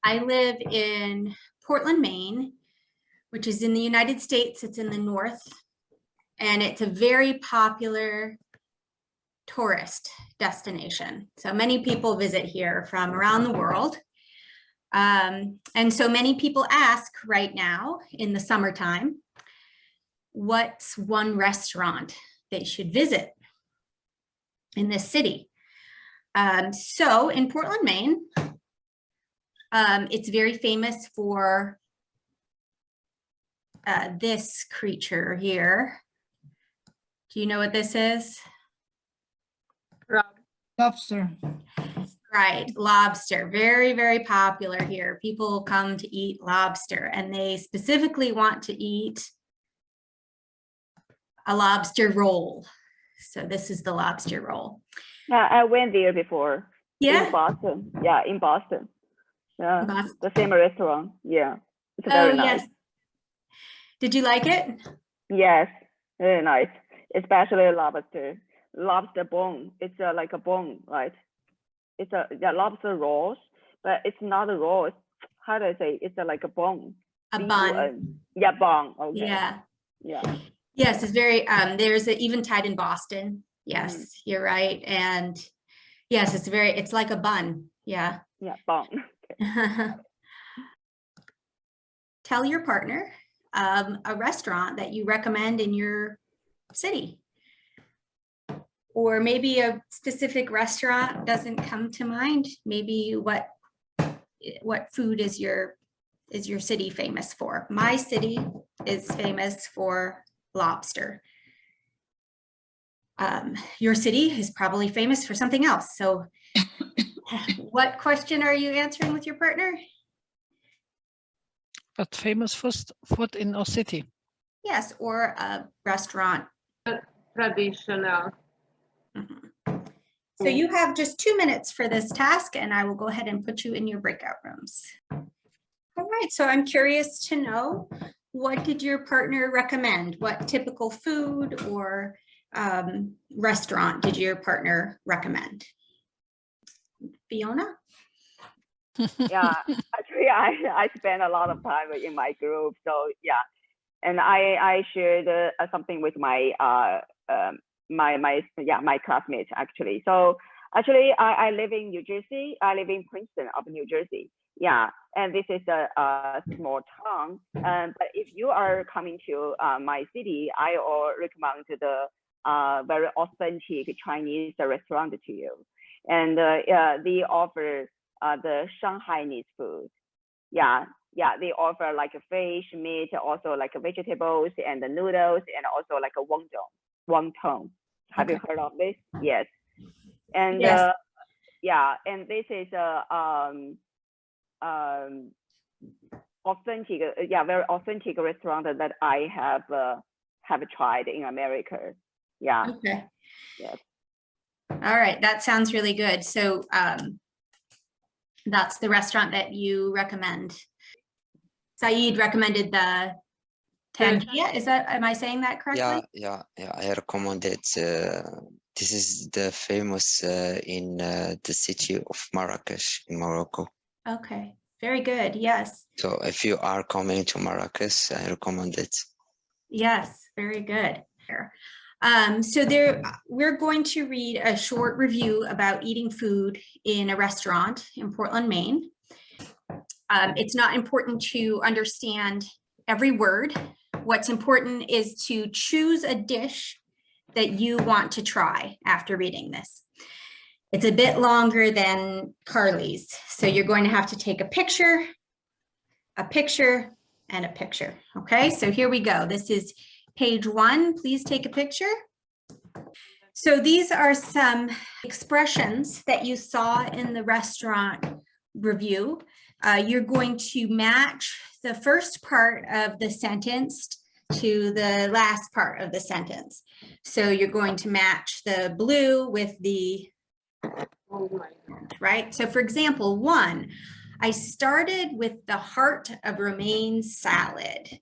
I live in Portland, Maine, which is in the United States. It's in the north, and it's a very popular tourist destination. So many people visit here from around the world. And so many people ask right now in the summertime, what's one restaurant they should visit in this city? So in Portland, Maine, it's very famous for this creature here. Do you know what this is? Lobster. Right, lobster, very, very popular here. People come to eat lobster, and they specifically want to eat a lobster roll. So this is the lobster roll. Yeah, I went there before. Yeah. In Boston. Yeah, in Boston. Yeah, Boston. the same restaurant. Yeah, it's very nice. Yes. Did you like it? Yes, very nice. Especially lobster bone. It's like a bone, right? It's a lobster rolls, but it's not a roll. How do I say? It's like a bone. A bun. Yeah, bun. Okay. Yeah. Yeah. Yes, it's very. There's an Eventide in Boston. Yes, you're right. And yes, it's like a bun. Yeah. Yeah, bun. Okay. Tell your partner a restaurant that you recommend in your city. Or maybe a specific restaurant doesn't come to mind. Maybe what food is your city famous for? My city is famous for lobster. Your city is probably famous for something else. So what question are you answering with your partner? What famous food in our city? Yes, or a restaurant. Traditional. Mm-hmm. So you have just 2 minutes for this task, and I will go ahead and put you in your breakout rooms. All right, so I'm curious to know, what did your partner recommend? What typical food or restaurant did your partner recommend? Fiona? Yeah, actually, I spend a lot of time in my group. So yeah, and I shared something with my my classmates actually. So actually, I live in New Jersey. I live in Princeton of New Jersey. Yeah, and this is a small town. But if you are coming to my city, I will recommend the very authentic Chinese restaurant to you. And they offer the Shanghainese food. Yeah, they offer like a fish, meat, also like vegetables and the noodles, and also like a wonton. Have you heard of this? Yes. And yes. Yeah, and this is authentic, very authentic restaurant that I have tried in America. Yeah. Okay. Yes. All right, that sounds really good. So that's the restaurant that you recommend. Saeed recommended the Tangia. Am I saying that correctly? Yeah. I recommend it. This is the famous in the city of Marrakesh in Morocco. Okay, very good. Yes. So if you are coming to Marrakesh, I recommend it. Yes, very good. So we're going to read a short review about eating food in a restaurant in Portland, Maine. It's not important to understand every word. What's important is to choose a dish that you want to try after reading this. It's a bit longer than Carly's, so you're going to have to take a picture, and a picture. Okay, so here we go. This is page 1. Please take a picture. So these are some expressions that you saw in the restaurant review. You're going to match the first part of the sentence to the last part of the sentence. So you're going to match the blue with the right. So for example, 1, I started with the heart of romaine salad.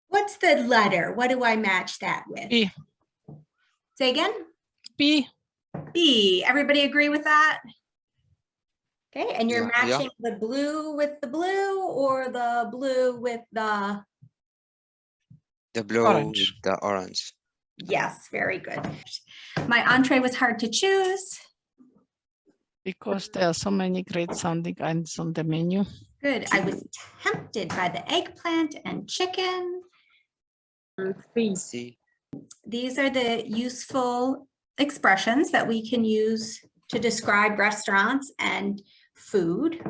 What's the letter? What do I match that with? B. Say again? B. B. Everybody agree with that? Okay, and you're Yeah, yeah. matching the blue with the blue or the blue with the, The blue Orange. with the orange. yes, very good. My entree was hard to choose. Because there are so many great sounding items on the menu. Good, I was tempted by the eggplant and chicken. C. See, These are the useful expressions that we can use to describe restaurants and food.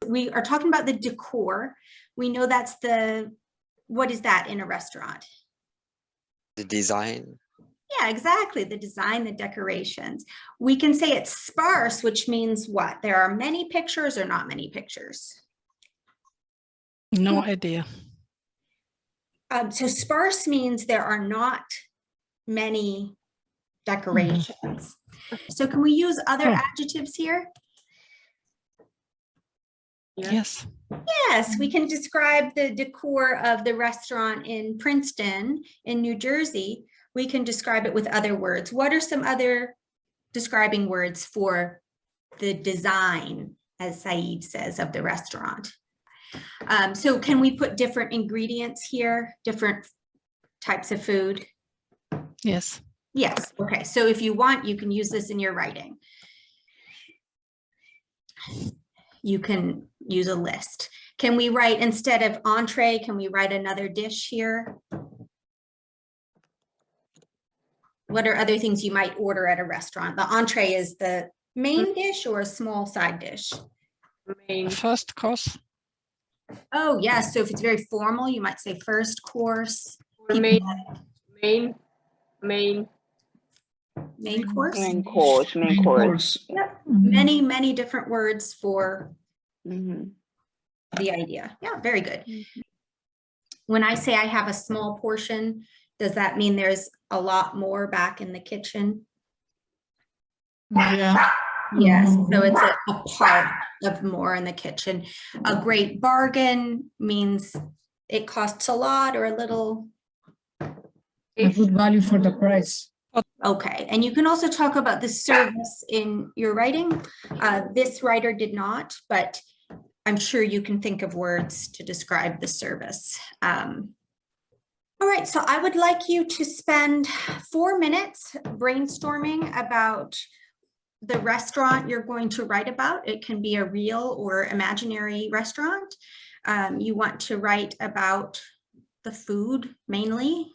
We are talking about the decor. We know that's what is that in a restaurant? the design. Yeah, exactly. The design, the decorations. We can say it's sparse, which means what? There are many pictures or not many pictures. No idea. So sparse means there are not many decorations. So can we use other Oh. adjectives here? Yes. Yes, we can describe the decor of the restaurant in Princeton, in New Jersey. We can describe it with other words. What are some other describing words for the design, as Saeed says, of the restaurant? So can we put different ingredients here, different types of food? Yes. Yes, okay. So if you want, you can use this in your writing. You can use a list. Can we write, instead of entree, can we write another dish here? What are other things you might order at a restaurant? The entree is the main dish or a small side dish? Main. First course. Oh, yes. So if it's very formal, you might say first course. Or People main. Main. main course. Main course, main course. Yep. Many, many different words for Mhm. the idea. Yeah, very good. When I say I have a small portion, does that mean there's a lot more back in the kitchen? Yeah. Yes, so it's a part of more in the kitchen. A great bargain means it costs a lot or a little. A good value for the price. Okay, and you can also talk about the service in your writing. This writer did not, but I'm sure you can think of words to describe the service. All right, so I would like you to spend 4 minutes brainstorming about the restaurant you're going to write about. It can be a real or imaginary restaurant. You want to write about the food mainly.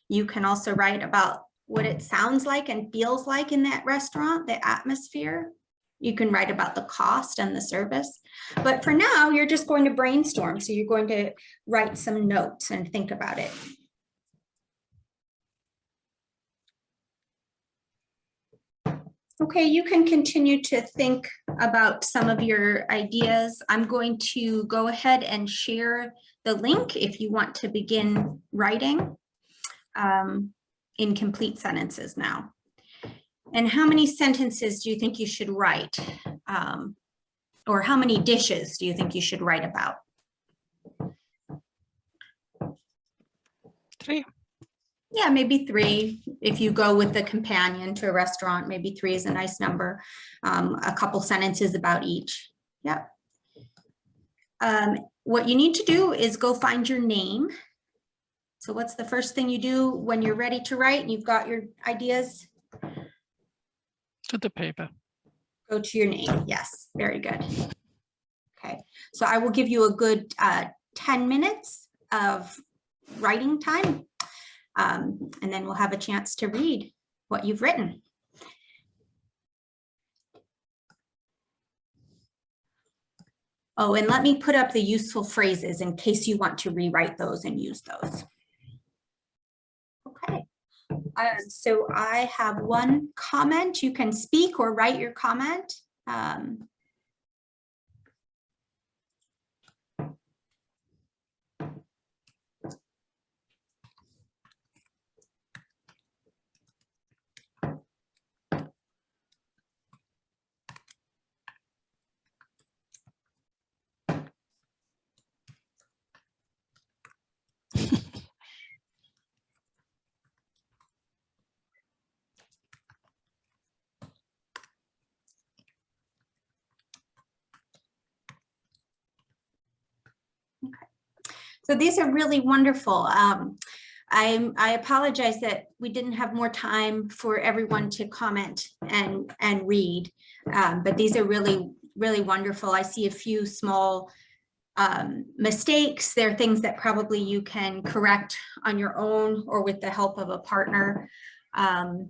You can also write about what it sounds like and feels like in that restaurant, the atmosphere. You can write about the cost and the service. But for now, you're just going to brainstorm. So you're going to write some notes and think about it. Okay, you can continue to think about some of your ideas. I'm going to go ahead and share the link if you want to begin writing in complete sentences now. And how many sentences do you think you should write? Or how many dishes do you think you should write about? 3. Yeah, maybe 3. If you go with the companion to a restaurant, maybe 3 is a nice number. A couple sentences about each. Yep. What you need to do is go find your name. So what's the first thing you do when you're ready to write and you've got your ideas? To the paper. Go to your name. Yes, very good. Okay, so I will give you a good 10 minutes of writing time. And then we'll have a chance to read what you've written. Oh, and let me put up the useful phrases in case you want to rewrite those and use those. Okay, so I have one comment. You can speak or write your comment. So these are really wonderful. I apologize that we didn't have more time for everyone to comment and read, but these are really, really wonderful. I see a few small mistakes. There are things that probably you can correct on your own or with the help of a partner. For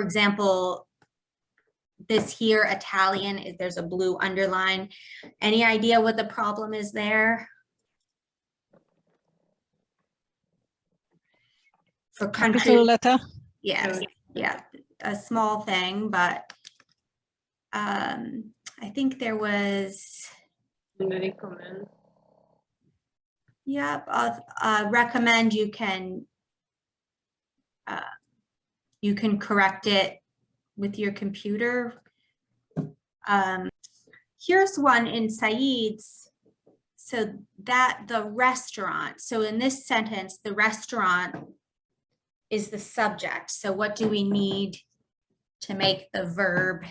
example, this here, Italian, there's a blue underline. Any idea what the problem is there? For country, Capital letter. yes, yeah, a small thing, but I think there was, Recommend. yep, recommend you can correct it with your computer. Here's one in Saeed's. So that the restaurant, so in this sentence, the restaurant is the subject. So what do we need to make the verb?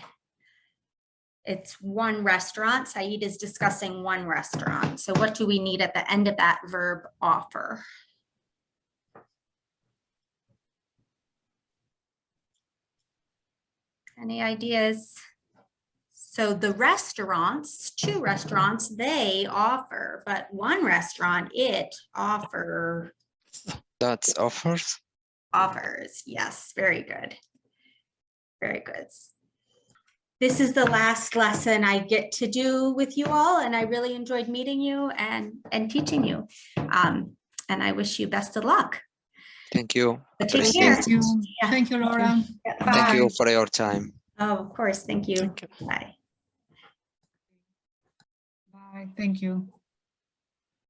It's one restaurant. Saeed is discussing one restaurant. So what do we need at the end of that verb, offer? Any ideas? So the restaurants, two restaurants, they offer, but one restaurant, it offers. That's offers. Offers, yes, very good. Very good. This is the last lesson I get to do with you all, and I really enjoyed meeting you and teaching you. And I wish you best of luck. Thank you. But take Appreciate care. Thank you. Yeah. Thank you, Laura. Thank you Bye. for your time. Oh, of course, thank you. Thank you. Bye. Bye. Thank you.